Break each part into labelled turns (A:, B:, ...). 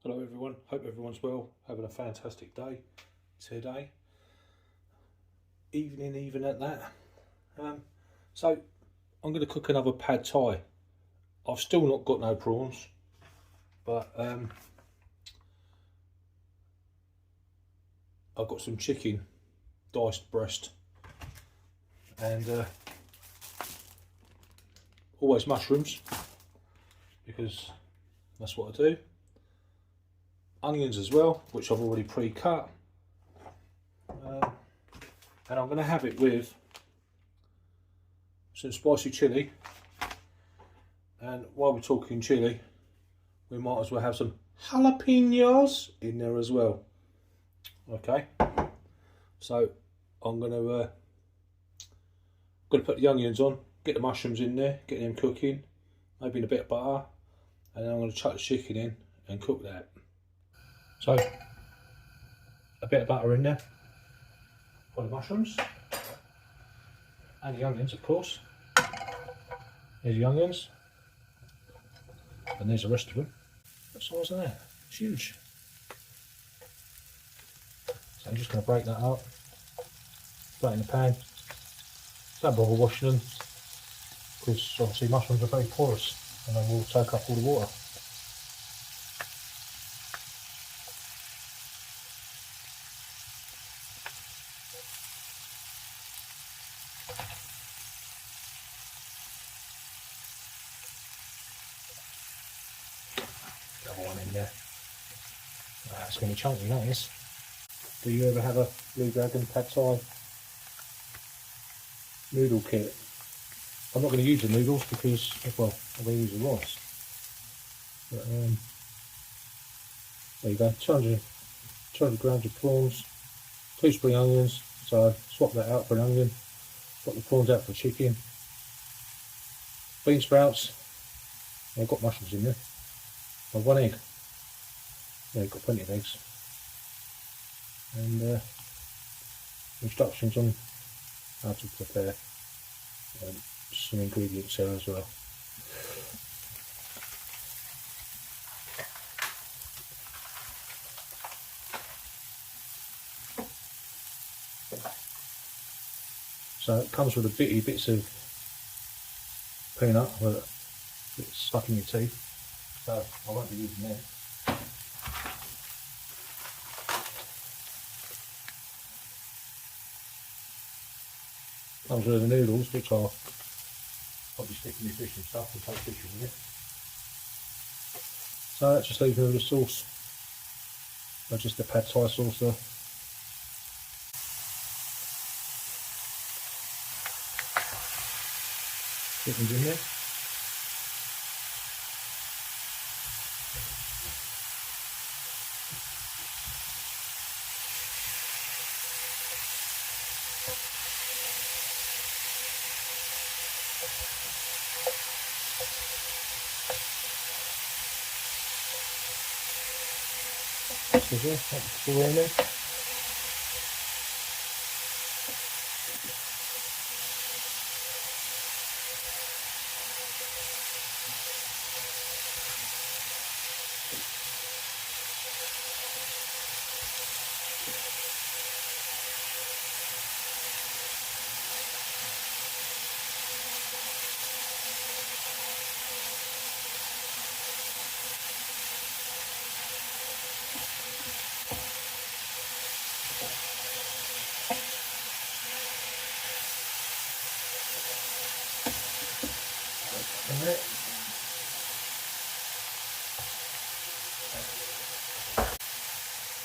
A: Hello everyone, hope everyone's well, having a fantastic day today. Evening even at that. So I'm going to cook another pad thai. I've still not got no prawns, but I've got some chicken, diced breast, and always mushrooms, because that's what I do. Onions as well, which I've already pre-cut, and I'm going to have it with some spicy chilli. And while we're talking chilli, we might as well have some jalapenos in there as well. Okay, so I'm going to put the onions on, get the mushrooms in there, get them cooking, maybe in a bit of butter, and then I'm going to chuck the chicken in and cook that. So a bit of butter in there for the mushrooms and the onions, of course. There's the onions, and there's the rest of them. What size are they? It's huge. So I'm just going to break that up, put it in the pan. Don't bother washing them, because obviously mushrooms are very porous and they will soak up all the water. One in there. It's going to be chunky, that is. Do you ever have a Blue Dragon pad thai noodle kit? I'm not going to use the noodles because, well, I'm going to use the rice. But there you go, 200 grams of prawns, 2 spring onions, so swap that out for an onion, swap the prawns out for chicken, bean sprouts, I've got mushrooms in there, and 1 egg. Yeah, I've got plenty of eggs. And instructions on how to prepare some ingredients there as well. So it comes with a bitty bits of peanut that gets stuck in your teeth, so I won't be using that. Comes with the noodles, which I'll probably stick in the fish and stuff and take fish with it. So that just leaves me with the sauce. So just the pad thai sauce there. Chicken's in there. That's all in there.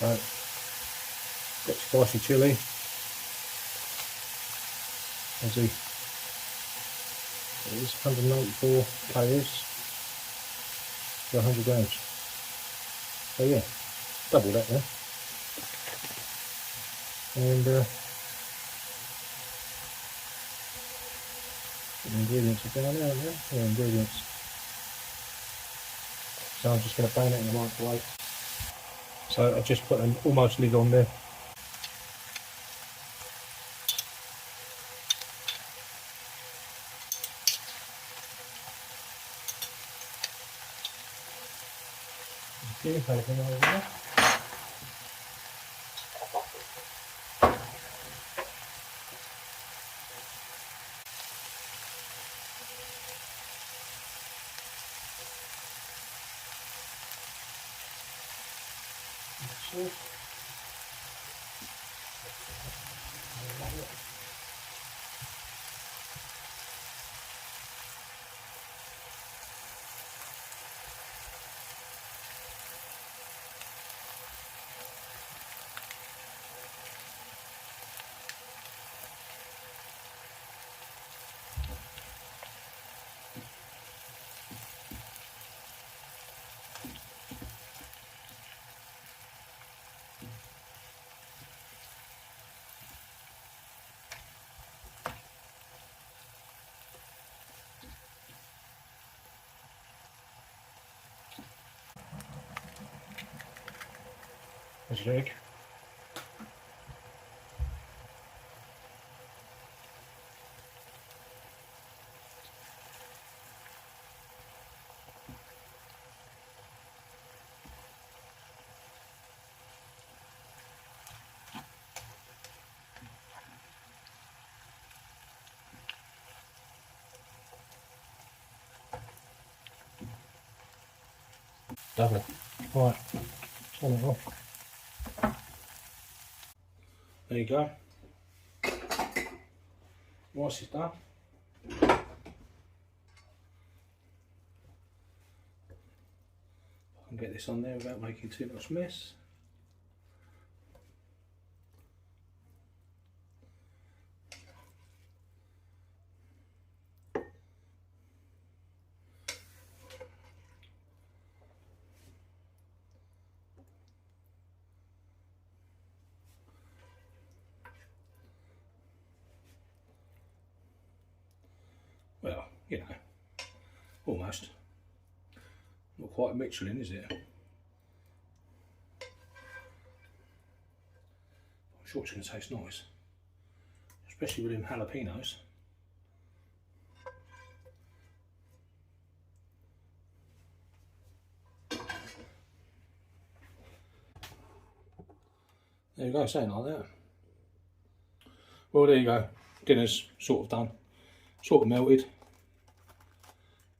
A: Right, got spicy chilli, as it is 194 calories for 100 grams. So yeah, double that there. And the ingredients are down there, aren't they? Yeah, ingredients. So I'm just going to bang it in the microwave. So I've just put an almost lid on there. Few jalapenos over there. Sauce. There's your egg. Lovely. Right, turn it off. There you go. Once it's done, I can get this on there without making too much mess. Well, you know, almost. Not quite a Michelin, is it? I'm sure it's going to taste nice, especially with them jalapenos. There you go, something like that. Well, there you go. Dinner's sort of done. Sort of melted.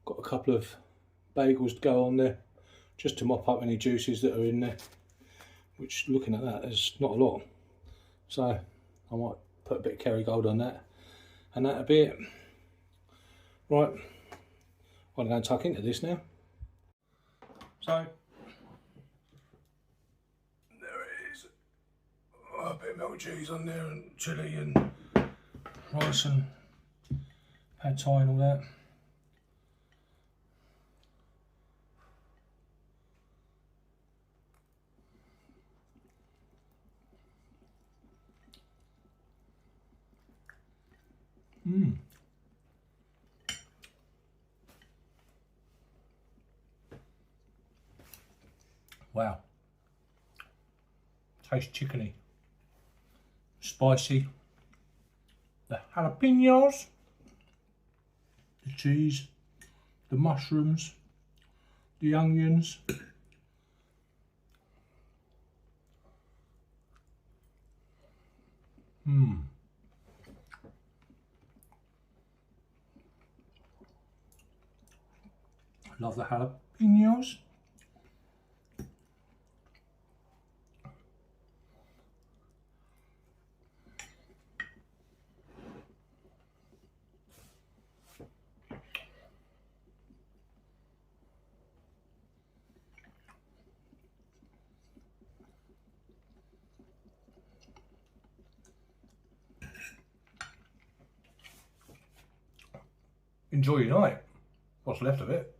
A: Got a couple of bagels to go on there, just to mop up any juices that are in there. Which, looking at that, there's not a lot. So I might put a bit of Kerrygold on that, and that'll be it. Right, I'm going to tuck into this now. So there it is. A bit of melted cheese on there, and chilli, and rice, and pad thai, and all that. Mmm. Wow. Tastes chickeny. Spicy. The jalapenos. The cheese. The mushrooms. The onions. Mmm. Love the jalapenos. Enjoy your night. What's left of it.